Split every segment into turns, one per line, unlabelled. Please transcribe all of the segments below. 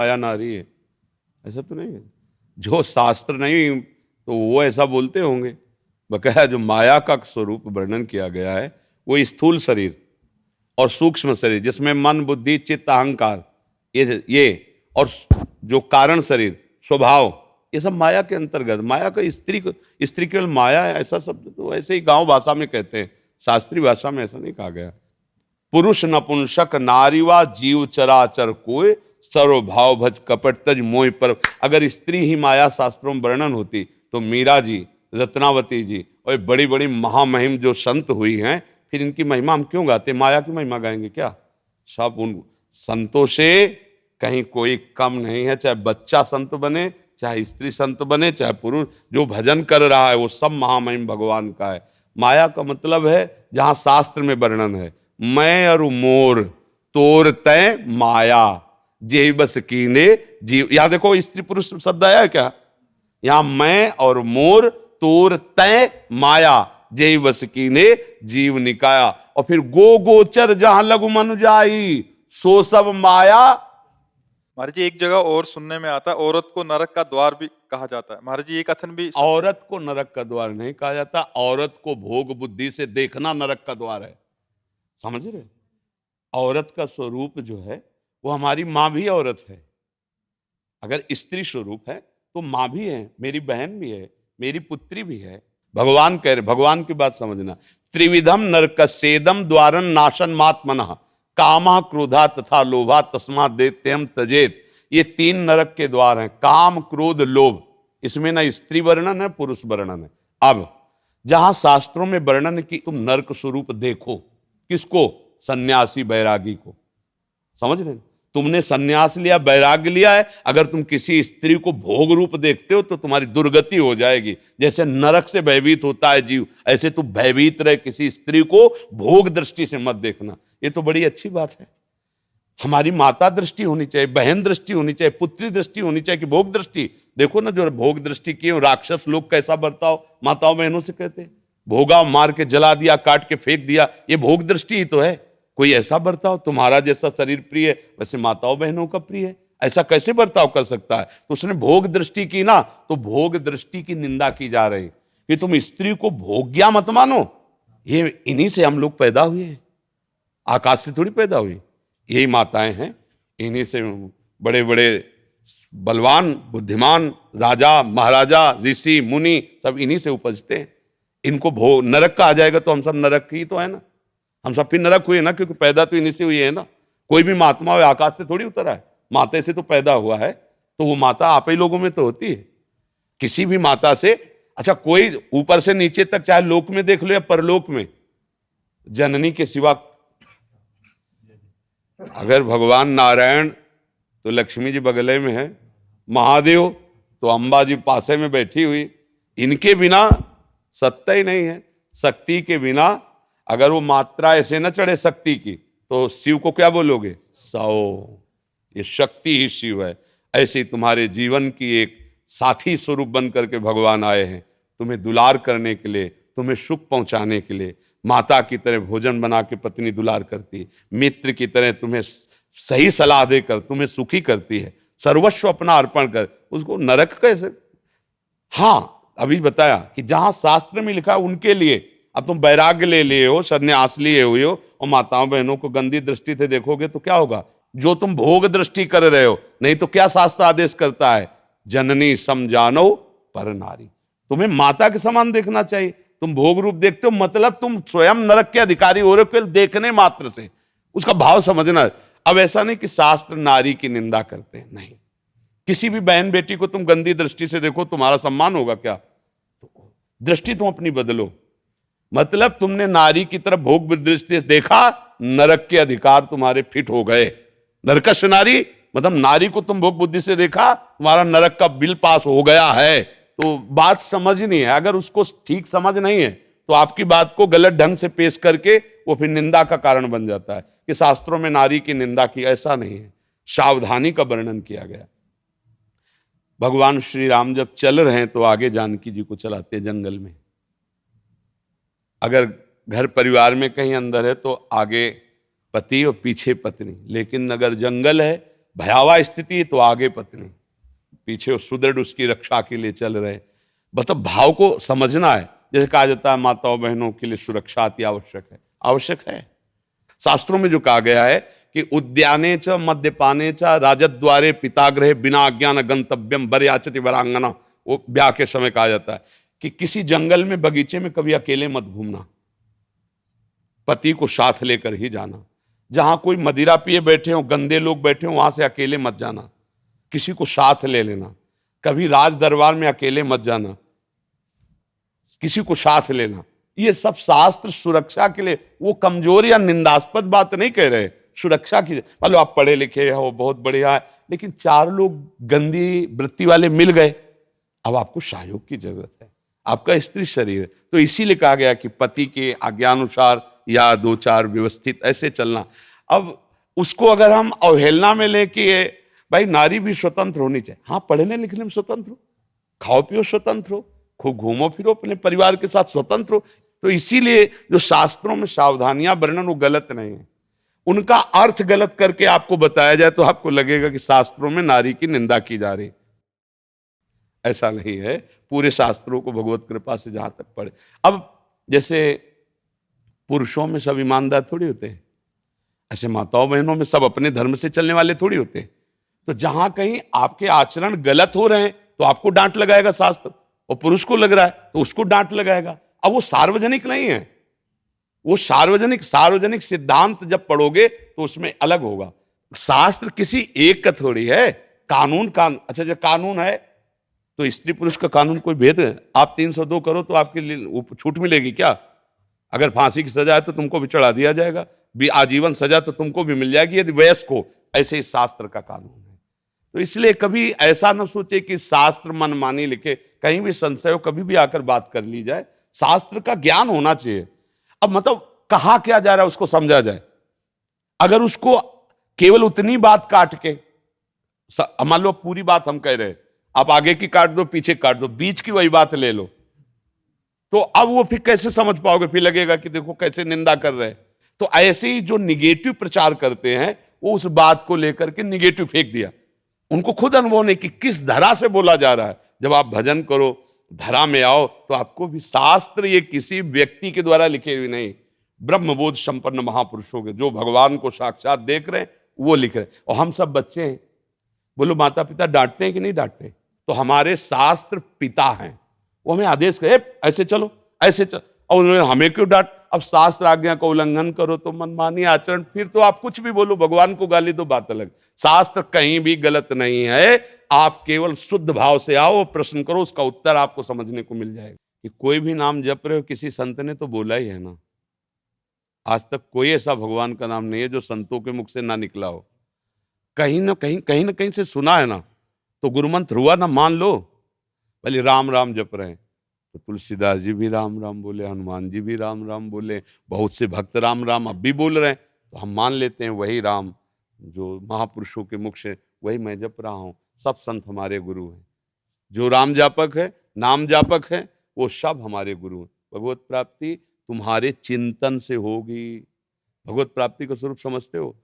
माया नारी है, ऐसा तो नहीं है। जो शास्त्र नहीं तो वो ऐसा बोलते होंगे। बकाया जो माया का स्वरूप वर्णन किया गया है वो स्थूल शरीर और सूक्ष्म शरीर, जिसमें मन, बुद्धि, चित्त, अहंकार, ये और जो कारण शरीर, स्वभाव, ये सब माया के अंतर्गत। माया का स्त्री केवल माया है ऐसा शब्द तो ऐसे ही गांव भाषा में कहते हैं, शास्त्रीय भाषा में ऐसा नहीं कहा गया। पुरुष नपुंसक नारीवा जीव चराचर कोय, सर्वभाव भज कपट तज मोह पर। अगर स्त्री ही माया शास्त्रों में वर्णन होती तो मीरा जी, रत्नावती जी और बड़ी बड़ी महामहिम जो संत हुई हैं, फिर इनकी महिमा हम क्यों गाते? माया की महिमा गाएंगे क्या? सब उन संतों से कहीं कोई कम नहीं है। चाहे बच्चा संत बने, चाहे स्त्री संत बने, चाहे पुरुष, जो भजन कर रहा है वो सब महामहिम भगवान का है। माया का मतलब है जहां शास्त्र में वर्णन है, मैं और मोर तोर तय माया जे बस कीने जीव। यहां देखो स्त्री पुरुष शब्द आया है क्या? यहां मैं और मोर तोर तय माया जे बस कीने जीव निकाया। और फिर गो गोचर जहां लघु मनु जाई सो सब माया।
महाराज जी एक जगह और सुनने में आता है औरत को नरक का द्वार भी कहा जाता है। महाराज जी ये कथन भी
औरत को नरक का द्वार नहीं कहा जाता, औरत को भोग बुद्धि से देखना नरक का द्वार है। समझ रहे? औरत का स्वरूप जो है वो हमारी माँ भी औरत है। अगर स्त्री स्वरूप है तो माँ भी है, मेरी बहन भी है, मेरी पुत्री भी है। भगवान कह रहे, भगवान की बात समझना, त्रिविधम नरकस्येदम द्वारन नाशन मात्मनः कामा क्रोधा तथा लोभा तस्मात् दैत्यम तजेत। ये तीन नरक के द्वार हैं, काम, क्रोध, लोभ। इसमें ना स्त्री वर्णन है, पुरुष वर्णन है। अब जहां शास्त्रों में वर्णन की तुम नरक स्वरूप देखो, किसको? सन्यासी बैरागी को। समझ रहे? तुमने सन्यास लिया, वैराग्य लिया है, अगर तुम किसी स्त्री को भोग रूप देखते हो तो तुम्हारी दुर्गति हो जाएगी। जैसे नरक से भयभीत होता है जीव, ऐसे तुम भयभीत रहे, किसी स्त्री को भोग दृष्टि से मत देखना। ये तो बड़ी अच्छी बात है। हमारी माता दृष्टि होनी चाहिए, बहन दृष्टि होनी चाहिए, पुत्री दृष्टि होनी चाहिए कि भोग दृष्टि। देखो ना जो भोग दृष्टि की राक्षस लोग कैसा बर्ताव माताओं बहनों से करते हैं। भोगा, मार के जला दिया, काट के फेंक दिया, ये भोग दृष्टि ही तो है। कोई ऐसा बर्ताव, तुम्हारा जैसा शरीर प्रिय है वैसे माताओं बहनों का प्रिय है, ऐसा कैसे बर्ताव कर सकता है? तो उसने भोग दृष्टि की ना, तो भोग दृष्टि की निंदा की जा रही कि तुम स्त्री को भोग्या मत मानो। ये इन्हीं से हम लोग पैदा हुए हैं, आकाश से थोड़ी पैदा हुई। यही माताएं हैं, इन्हीं से बड़े बड़े बलवान, बुद्धिमान राजा, महाराजा, ऋषि, मुनि सब इन्हीं से उपजते हैं। इनको भोग नरक का आ जाएगा तो हम सब नरक ही तो है ना, हम सब फिर नरक हुए ना, क्योंकि पैदा तो इन्हीं से हुई है ना। कोई भी महात्मा हो आकाश से थोड़ी उतरा है, माता से तो पैदा हुआ है, तो वो माता आप ही लोगों में तो होती है। किसी भी माता से, अच्छा कोई ऊपर से नीचे तक, चाहे लोक में देख लो या परलोक में, जननी के सिवा अगर भगवान नारायण तो लक्ष्मी जी बगले में है, महादेव तो अंबा जी पासे में बैठी हुई, इनके बिना सत्ता ही नहीं है। शक्ति के बिना अगर वो मात्रा ऐसे न चढ़े शक्ति की तो शिव को क्या बोलोगे? सौ। ये शक्ति ही शिव है। ऐसे ही तुम्हारे जीवन की एक साथी स्वरूप बन करके भगवान आए हैं, तुम्हें दुलार करने के लिए, तुम्हें सुख पहुंचाने के लिए। माता की तरह भोजन बना के पत्नी दुलार करती है, मित्र की तरह तुम्हें सही सलाह देकर तुम्हें सुखी करती है, सर्वस्व अपना अर्पण कर। उसको नरक कैसे? हाँ अभी बताया कि जहां शास्त्र में लिखा उनके लिए। अब तुम वैराग्य ले लिए हो, सन्यास लिए हुए हो, और माताओं बहनों को गंदी दृष्टि से देखोगे तो क्या होगा? जो तुम भोग दृष्टि कर रहे हो। नहीं तो क्या शास्त्र आदेश करता है? जननी समझानो पर नारी। तुम्हें माता के समान देखना चाहिए। तुम भोग रूप देखते हो, मतलब तुम स्वयं नरक के अधिकारी हो रहे हो केवल देखने मात्र से। उसका भाव समझना। अब ऐसा नहीं कि शास्त्र नारी की निंदा करते हैं, नहीं। किसी भी बहन बेटी को तुम गंदी दृष्टि से देखो, तुम्हारा सम्मान होगा क्या? दृष्टि तुम अपनी बदलो। मतलब तुमने नारी की तरफ भोग दृष्टि से देखा, नरक के अधिकार तुम्हारे फिट हो गए। नरकश नारी मतलब नारी को तुम भोग बुद्धि से देखा, तुम्हारा नरक का बिल पास हो गया है। तो बात समझनी है। अगर उसको ठीक समझ नहीं है तो आपकी बात को गलत ढंग से पेश करके वो फिर निंदा का कारण बन जाता है कि शास्त्रों में नारी की निंदा की। ऐसा नहीं है, सावधानी का वर्णन किया गया। भगवान श्री राम जब चल रहे हैं तो आगे जानकी जी को चलाते हैं जंगल में। अगर घर परिवार में कहीं अंदर है तो आगे पति और पीछे पत्नी, लेकिन अगर जंगल है, भयावह स्थिति तो आगे पत्नी, पीछे सुदृढ़ उसकी रक्षा के लिए चल रहे। मतलब भाव को समझना है। जैसे कहा जाता है माताओं बहनों के लिए सुरक्षा अति आवश्यक है, आवश्यक है। शास्त्रों में जो कहा गया है कि उद्याने च मद्यपाने च राजद्वारे पितागृहे बिना अज्ञान गंतव्यम बरयाचति वरांगना, वो ब्याह के समय कहा जाता है कि किसी जंगल में बगीचे में कभी अकेले मत घूमना, पति को साथ लेकर ही जाना। जहां कोई मदिरा पिए बैठे हो, गंदे लोग बैठे हो, वहां से अकेले मत जाना, किसी को साथ ले लेना। कभी राज दरबार में अकेले मत जाना, किसी को साथ लेना। ये सब शास्त्र सुरक्षा के लिए, वो कमजोर या निंदास्पद बात नहीं कह रहे, सुरक्षा की। मतलब आप पढ़े लिखे हो, बहुत बढ़िया है, लेकिन 4 लोग गंदी वृत्ति वाले मिल गए, अब आपको सहयोग की जरूरत है। आपका स्त्री शरीर है, तो इसीलिए कहा गया कि पति के आज्ञानुसार या 2-4 व्यवस्थित ऐसे चलना। अब उसको अगर हम अवहेलना में लें कि भाई नारी भी स्वतंत्र होनी चाहिए, हाँ पढ़ने लिखने में स्वतंत्र हो, खाओ पियो स्वतंत्र हो, खूब घूमो फिरो अपने परिवार के साथ स्वतंत्र हो। तो इसीलिए जो शास्त्रों में सावधानियां वर्णन वो गलत नहीं है, उनका अर्थ गलत करके आपको बताया जाए तो आपको लगेगा कि शास्त्रों में नारी की निंदा की जा रही। ऐसा नहीं है, पूरे शास्त्रों को भगवत कृपा से जहां तक पढ़े। अब जैसे पुरुषों में सब ईमानदार थोड़ी होते हैं, ऐसे माताओं बहनों में सब अपने धर्म से चलने वाले थोड़ी होते हैं। तो जहां कहीं आपके आचरण गलत हो रहे हैं तो आपको डांट लगाएगा शास्त्र, और पुरुष को लग रहा है तो उसको डांट लगाएगा। अब वो सार्वजनिक नहीं है, वो सार्वजनिक सिद्धांत जब पढ़ोगे तो उसमें अलग होगा। शास्त्र किसी एक का थोड़ी है, अच्छा जब कानून है तो स्त्री पुरुष का कानून कोई भेद है? आप 302 करो तो आपके लिए छूट मिलेगी क्या? अगर फांसी की सजा है तो तुमको भी चढ़ा दिया जाएगा, भी आजीवन सजा तो तुमको भी मिल जाएगी यदि वयस्क हो। ऐसे ही शास्त्र का कानून है। तो इसलिए कभी ऐसा ना सोचे कि शास्त्र मनमानी लिखे, कहीं भी संशय हो कभी भी आकर बात कर ली जाए। शास्त्र का ज्ञान होना चाहिए। अब मतलब कहा क्या जा रहा है उसको समझा जाए। अगर उसको केवल उतनी बात काट के, मान लो पूरी बात हम कह रहे, आप आगे की काट दो पीछे काट दो, बीच की वही बात ले लो, तो अब वो फिर कैसे समझ पाओगे? फिर लगेगा कि देखो कैसे निंदा कर रहे हैं। तो ऐसे ही जो निगेटिव प्रचार करते हैं वो उस बात को लेकर के निगेटिव फेंक दिया। उनको खुद अनुभव नहीं कि किस धरा से बोला जा रहा है। जब आप भजन करो, धरा में आओ, तो आपको भी शास्त्र ये किसी व्यक्ति के द्वारा लिखे हुए नहीं, ब्रह्मबोध संपन्न महापुरुषों के, जो भगवान को साक्षात देख रहे हैं वो लिख रहे हैं। और हम सब बच्चे हैं। बोलो माता पिता डांटते हैं कि नहीं डांटते? तो हमारे शास्त्र पिता हैं, वो हमें आदेश करे ऐसे चलो ऐसे चलो, और उन्होंने हमें क्यों डांट? अब शास्त्र आज्ञा का उल्लंघन करो तो मनमानी आचरण, फिर तो आप कुछ भी बोलो, भगवान को गाली दो, बात अलग। शास्त्र कहीं भी गलत नहीं है। आप केवल शुद्ध भाव से आओ, प्रश्न करो, उसका उत्तर आपको समझने को मिल जाएगा। कि कोई भी नाम जप रहे हो, किसी संत ने तो बोला ही है ना। आज तक कोई ऐसा भगवान का नाम नहीं है जो संतों के मुख से ना निकला हो। कहीं ना कहीं से सुना है ना, तो गुरुमंत्र हुआ ना, मान लो। भले राम राम जप रहे हैं तो तुलसीदास जी भी राम राम बोले, हनुमान जी भी राम राम बोले, बहुत से भक्त राम राम अब भी बोल रहे हैं, तो हम मान लेते हैं वही राम जो महापुरुषों के मुख से वही मैं जप रहा हूँ। सब संत हमारे गुरु हैं। जो राम जापक है, नाम जापक है, वो सब हमारे गुरु हैं। भगवत प्राप्ति तुम्हारे चिंतन से होगी। भगवत प्राप्ति का स्वरूप समझते हो?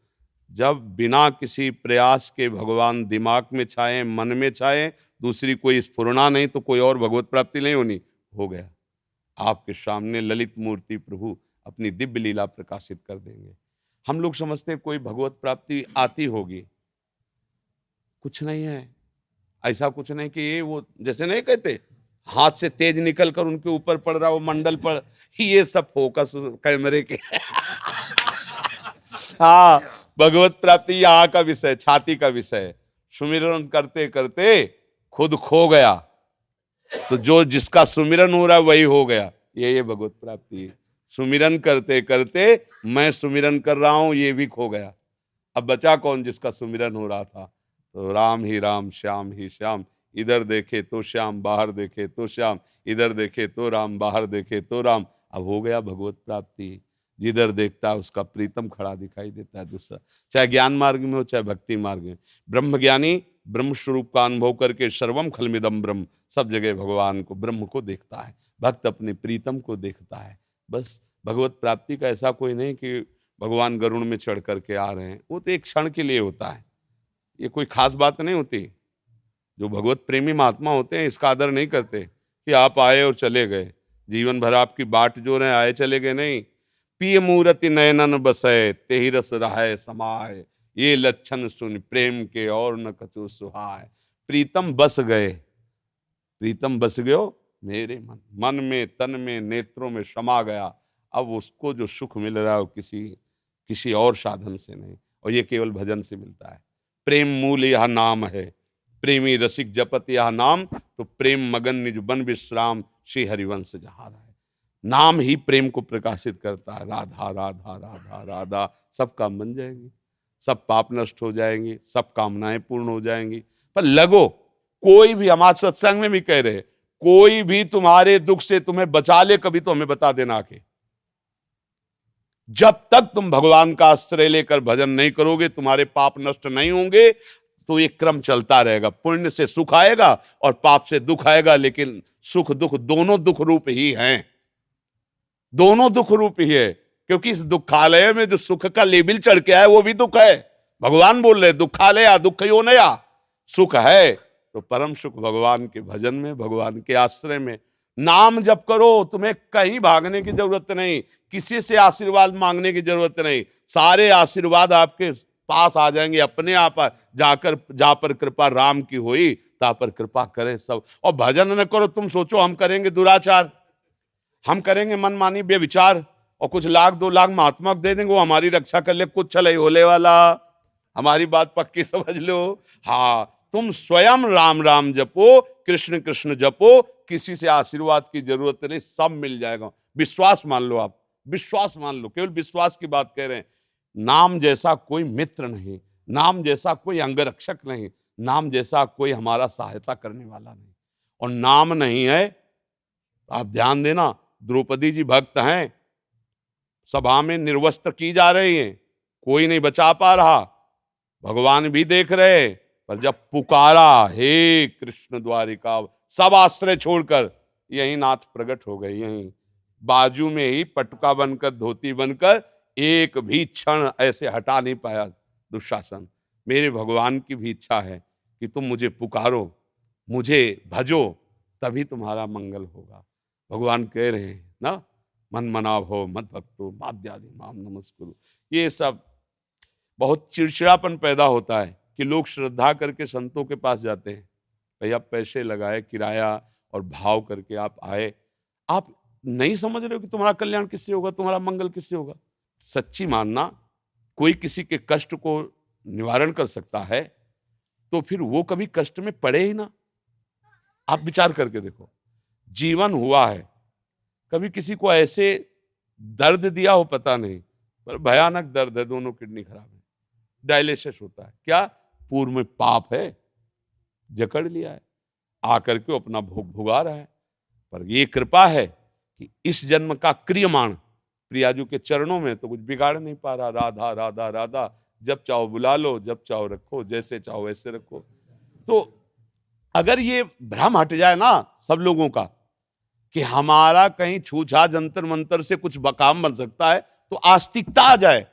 जब बिना किसी प्रयास के भगवान दिमाग में छाए, मन में छाए, दूसरी कोई स्फुरना नहीं, तो कोई और भगवत प्राप्ति नहीं होनी। हो गया, आपके सामने ललित मूर्ति प्रभु अपनी दिव्य लीला प्रकाशित कर देंगे। हम लोग समझते हैं कोई भगवत प्राप्ति आती होगी, कुछ नहीं है। ऐसा कुछ नहीं कि ये वो जैसे नहीं कहते हाथ से तेज निकल कर उनके ऊपर पड़ रहा, वो मंडल पर, ये सब फोकस कैमरे के हाँ, भगवत प्राप्ति यहाँ का विषय, छाती का विषय। सुमिरन करते करते खुद खो गया, तो जो जिसका सुमिरन हो रहा है वही हो गया। ये भगवत प्राप्ति है। सुमिरन करते करते मैं सुमिरन कर रहा हूं, ये भी खो गया। अब बचा कौन जिसका सुमिरन हो रहा था? तो राम ही राम, श्याम ही श्याम, इधर देखे तो श्याम, बाहर देखे तो श्याम, इधर देखे तो राम, बाहर देखे तो राम। अब हो गया भगवत प्राप्ति। जिधर देखता है उसका प्रीतम खड़ा दिखाई देता है दूसरा, चाहे ज्ञान मार्ग में हो चाहे भक्ति मार्ग में। ब्रह्म ज्ञानी ब्रह्म स्वरूप का अनुभव करके सर्वम खलमिदम ब्रह्म, सब जगह भगवान को, ब्रह्म को देखता है। भक्त अपने प्रीतम को देखता है। बस भगवत प्राप्ति का ऐसा कोई नहीं कि भगवान गरुड़ में चढ़ करके आ रहे हैं, वो तो एक क्षण के लिए होता है। ये कोई खास बात नहीं होती। जो भगवत प्रेमी महात्मा होते हैं इसका आदर नहीं करते कि आप आए और चले गए, जीवन भर आपकी बाट जो रहे, आए चले गए नहीं। पिय मूरति नयनन बसय तेहि रस रहाय समाय, ये लक्षण सुन प्रेम के और न कछु सुहाय। प्रीतम बस गए, प्रीतम बस गयो मेरे मन, मन में तन में नेत्रों में समा गया। अब उसको जो सुख मिल रहा है वो किसी और साधन से नहीं, और ये केवल भजन से मिलता है। प्रेम मूल यह नाम है, प्रेमी रसिक जपत यह नाम, तो प्रेम मगन निज बन विश्राम, श्री हरिवंश जहारा है। नाम ही प्रेम को प्रकाशित करता है। राधा राधा राधा राधा, सब काम बन जाएंगे, सब पाप नष्ट हो जाएंगे, सब कामनाएं पूर्ण हो जाएंगी। पर लगो, कोई भी, हमारे सत्संग में भी कह रहे, कोई भी तुम्हारे दुख से तुम्हें बचा ले, कभी तो हमें बता देना आके। जब तक तुम भगवान का आश्रय लेकर भजन नहीं करोगे, तुम्हारे पाप नष्ट नहीं होंगे, तो ये क्रम चलता रहेगा। पुण्य से सुख आएगा और पाप से दुख आएगा, लेकिन सुख दुख दोनों दुख रूप ही हैं, दोनों दुख रूप ही है। क्योंकि इस दुखालय में जो सुख का लेबिल चढ़ के आया वो भी दुख है। भगवान बोल रहे दुखालय दुख यो नया, सुख है तो परम सुख भगवान के भजन में, भगवान के आश्रय में। नाम जप करो, तुम्हें कहीं भागने की जरूरत नहीं, किसी से आशीर्वाद मांगने की जरूरत नहीं, सारे आशीर्वाद आपके पास आ जाएंगे अपने आप। जा पर कृपा राम की हुई, ता पर कृपा करे सब। और भजन न करो, तुम सोचो हम करेंगे दुराचार, हम करेंगे मनमानी बेविचार, और कुछ लाख 2 लाख महात्मा दे देंगे, वो हमारी रक्षा कर ले, कुछ चले होले वाला। हमारी बात पक्की समझ लो। हाँ, तुम स्वयं राम राम जपो, कृष्ण कृष्ण जपो, किसी से आशीर्वाद की जरूरत नहीं, सब मिल जाएगा। विश्वास मान लो, आप विश्वास मान लो, केवल विश्वास की बात कह रहे हैं। नाम जैसा कोई मित्र नहीं, नाम जैसा कोई अंगरक्षक नहीं, नाम जैसा कोई हमारा सहायता करने वाला नहीं। और नाम नहीं है, आप ध्यान देना, द्रौपदी जी भक्त हैं, सभा में निर्वस्त्र की जा रही हैं, कोई नहीं बचा पा रहा, भगवान भी देख रहे, पर जब पुकारा हे कृष्ण द्वारिका, सब आश्रय छोड़कर यही नाथ प्रकट हो गए। यही बाजू में ही पटुका बनकर, धोती बनकर, एक भी क्षण ऐसे हटा नहीं पाया दुशासन। मेरे भगवान की भी इच्छा है कि तुम मुझे पुकारो, मुझे भजो, तभी तुम्हारा मंगल होगा। भगवान कह रहे हैं ना, मन मनाव हो मत भक्तो माद्यादि माम नमस्कुरु। ये सब बहुत चिड़चिड़ापन पैदा होता है कि लोग श्रद्धा करके संतों के पास जाते हैं, भैया पैसे लगाए, किराया और भाव करके आप आए, आप नहीं समझ रहे हो कि तुम्हारा कल्याण किससे होगा, तुम्हारा मंगल किससे होगा। सच्ची मानना, कोई किसी के कष्ट को निवारण कर सकता है तो फिर वो कभी कष्ट में पड़े ही ना। आप विचार करके देखो, जीवन हुआ है, कभी किसी को ऐसे दर्द दिया हो पता नहीं, पर भयानक दर्द है, दोनों किडनी खराब है, डायलिसिस होता है, क्या पूर्व में पाप है, जकड़ लिया है, आकर के अपना भोग भुगा रहा है। पर ये कृपा है कि इस जन्म का क्रियमाण प्रियाजू के चरणों में, तो कुछ बिगाड़ नहीं पा रहा। राधा राधा राधा, जब चाहो बुला लो, जब चाहो रखो, जैसे चाहो वैसे रखो। तो अगर ये भ्रम हट जाए ना सब लोगों का कि हमारा कहीं छूछा जंतर मंतर से कुछ काम बन सकता है, तो आस्तिकता आ जाए,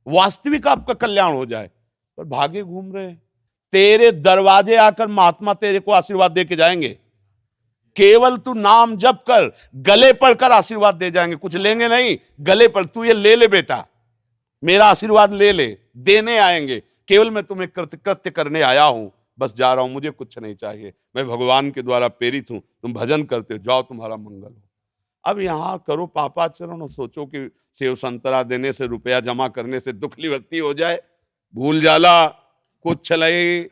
वास्तविक आपका कल्याण हो जाए। पर भागे घूम रहे हैं, तेरे दरवाजे आकर महात्मा तेरे को आशीर्वाद दे के जाएंगे, केवल तू नाम जप कर, गले पड़कर आशीर्वाद दे जाएंगे, कुछ लेंगे नहीं, गले पड़, तू ये ले ले बेटा, मेरा आशीर्वाद ले ले, देने आएंगे। केवल मैं तुम्हें कृत्य करने आया हूं, बस जा रहा हूं, मुझे कुछ नहीं चाहिए, मैं भगवान के द्वारा प्रेरित हूं, तुम भजन करते हो, जाओ तुम्हारा मंगल हो। अब यहां करो पापाचरण और सोचो कि सेव संतरा देने से, रुपया जमा करने से दुख निवृत्ति हो जाए, भूल जाला, कुछ नहीं,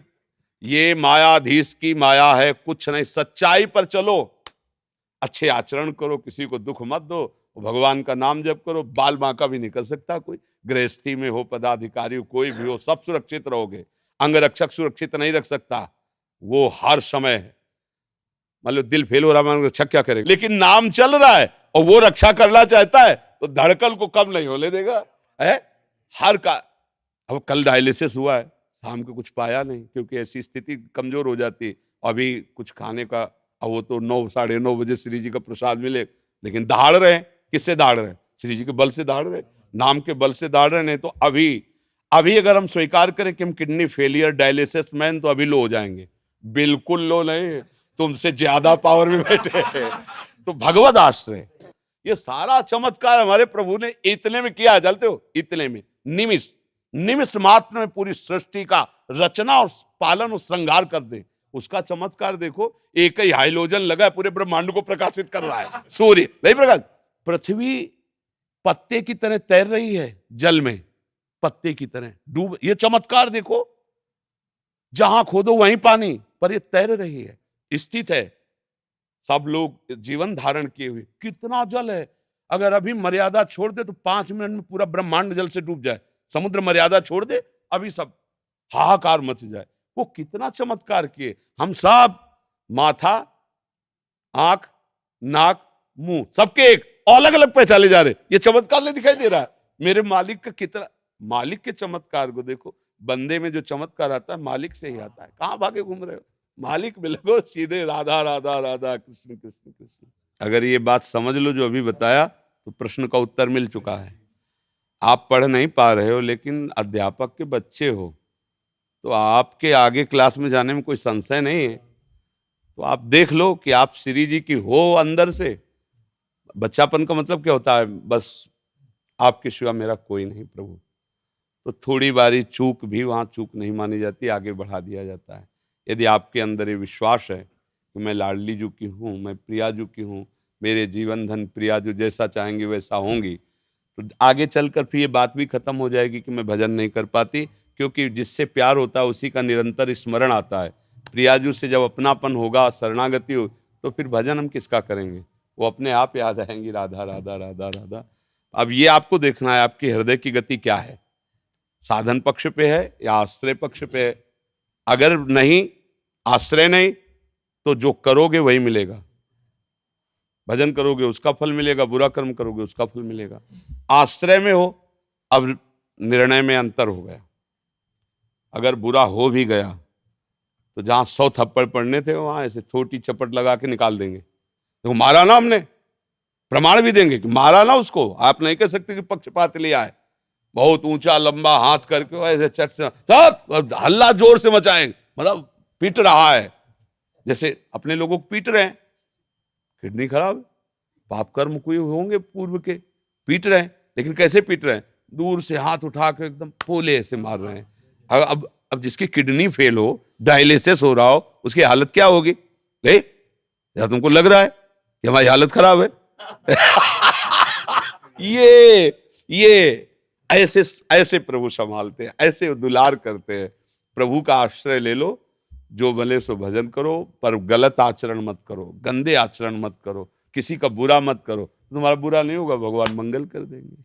ये मायाधीश की माया है, कुछ नहीं। सच्चाई पर चलो, अच्छे आचरण करो, किसी को दुख मत दो, भगवान का नाम जप करो। बाल बांका भी निकल सकता कोई, गृहस्थी में हो, पदाधिकारी हो, कोई भी हो, सब सुरक्षित रहोगे। अंगरक्षक सुरक्षित नहीं रख सकता, वो हर समय मतलब दिल फेल हो रहा है, रक्षा क्या करेगा, लेकिन नाम चल रहा है और वो रक्षा करना चाहता है तो धड़कन को कम नहीं होने देगा है हर का। अब कल डायलिसिस हुआ है, शाम को कुछ पाया नहीं, क्योंकि ऐसी स्थिति कमजोर हो जाती है। अभी कुछ खाने का, अब वो तो 9 साढ़े 9 बजे श्री जी का प्रसाद मिले, लेकिन दहाड़ रहे, किससे दहाड़ रहे, श्री जी के बल से दहाड़ रहे, नाम के बल से दहाड़ रहे। नहीं तो अभी अभी अगर हम स्वीकार करें कि हम किडनी फेलियर डायलिसिस मैन, तो अभी लो हो जाएंगे। बिल्कुल लो नहीं, तुमसे ज्यादा पावर में बैठे हैं। तो भगवत आश्रय, ये सारा चमत्कार हमारे प्रभु ने इतने में किया है, जानते हो, इतने में, निमिष मात्र में पूरी सृष्टि का रचना और पालन और श्रृंगार कर दे। उसका चमत्कार देखो, एक ही हाइलोजन लगा है, पूरे ब्रह्मांड को प्रकाशित कर रहा है। सूर्य नहीं प्रकाश, पृथ्वी पत्ते की तरह तैर रही है जल में, पत्ते की तरह डूब, ये चमत्कार देखो, जहां खोदो वहीं पानी, पर ये तैर रही है, स्थित है, सब लोग जीवन धारण किए हुए। कितना जल है, अगर अभी मर्यादा छोड़ दे तो 5 मिनट में पूरा ब्रह्मांड जल से डूब जाए। समुद्र मर्यादा छोड़ दे, अभी सब हाहाकार मच जाए। वो कितना चमत्कार किए। हम सब माथा, आंख, नाक, मुंह, सबके एक अलग अलग पहचाने जा रहे, ये चमत्कार नहीं दिखाई दे रहा है। मेरे मालिक का कितना, मालिक के चमत्कार को देखो, बंदे में जो चमत्कार आता है मालिक से ही आता है। कहां भागे घूम रहे हो, मालिक मिलो सीधे, राधा राधा राधा, कृष्ण कृष्ण कृष्ण। अगर ये बात समझ लो जो अभी बताया, तो प्रश्न का उत्तर मिल चुका है। आप पढ़ नहीं पा रहे हो, लेकिन अध्यापक के बच्चे हो, तो आपके आगे क्लास में जाने में कोई संशय नहीं है। तो आप देख लो कि आप श्री जी की हो अंदर से। बच्चापन का मतलब क्या होता है, बस आपके सिवा मेरा कोई नहीं प्रभु। तो थोड़ी बारी चूक भी वहां चूक नहीं मानी जाती, आगे बढ़ा दिया जाता है। यदि आपके अंदर ये विश्वास है कि मैं लाडली जू की हूँ, मैं प्रियाजू की हूँ, मेरे जीवन धन प्रियाजू जैसा चाहेंगे वैसा होंगी, तो आगे चलकर फिर ये बात भी खत्म हो जाएगी कि मैं भजन नहीं कर पाती, क्योंकि जिससे प्यार होता है उसी का निरंतर स्मरण आता है। प्रियाजू से जब अपनापन होगा, शरणागति हो, तो फिर भजन हम किसका करेंगे, वो अपने आप याद आएंगी, राधा राधा राधा राधा। अब ये आपको देखना है आपके हृदय की गति क्या है, साधन पक्ष पे है या आश्रय पक्ष पे है। अगर नहीं, आश्रय नहीं, तो जो करोगे वही मिलेगा। भजन करोगे उसका फल मिलेगा, बुरा कर्म करोगे उसका फल मिलेगा। आश्रय में हो, अब निर्णय में अंतर हो गया। अगर बुरा हो भी गया तो जहां 100 थप्पड़ पड़ने थे वहां ऐसे छोटी चपट लगा के निकाल देंगे। तो मारा ना हमने, प्रमाण भी देंगे कि मारा ना उसको। आप नहीं कह सकते कि पक्षपात लिया है। बहुत ऊंचा लंबा हाथ करके ऐसे चट से सब हल्ला जोर से मचाएंगे, मतलब पीट रहा है, जैसे अपने लोगों को पीट रहे हैं। किडनी खराब है, पाप कर्म कोई होंगे पूर्व के, पीट रहे हैं। लेकिन कैसे पीट रहे हैं, दूर से हाथ उठा के एकदम पोले ऐसे मार रहे हैं। अब जिसकी किडनी फेल हो, डायलिसिस हो रहा हो, उसकी हालत क्या होगी। ले या तुमको लग रहा है कि हमारी हालत खराब है। ये ऐसे प्रभु संभालते हैं, ऐसे दुलार करते हैं। प्रभु का आश्रय ले लो, जो भले सो भजन करो, पर गलत आचरण मत करो, गंदे आचरण मत करो, किसी का बुरा मत करो। तुम्हारा बुरा नहीं होगा, भगवान मंगल कर देंगे।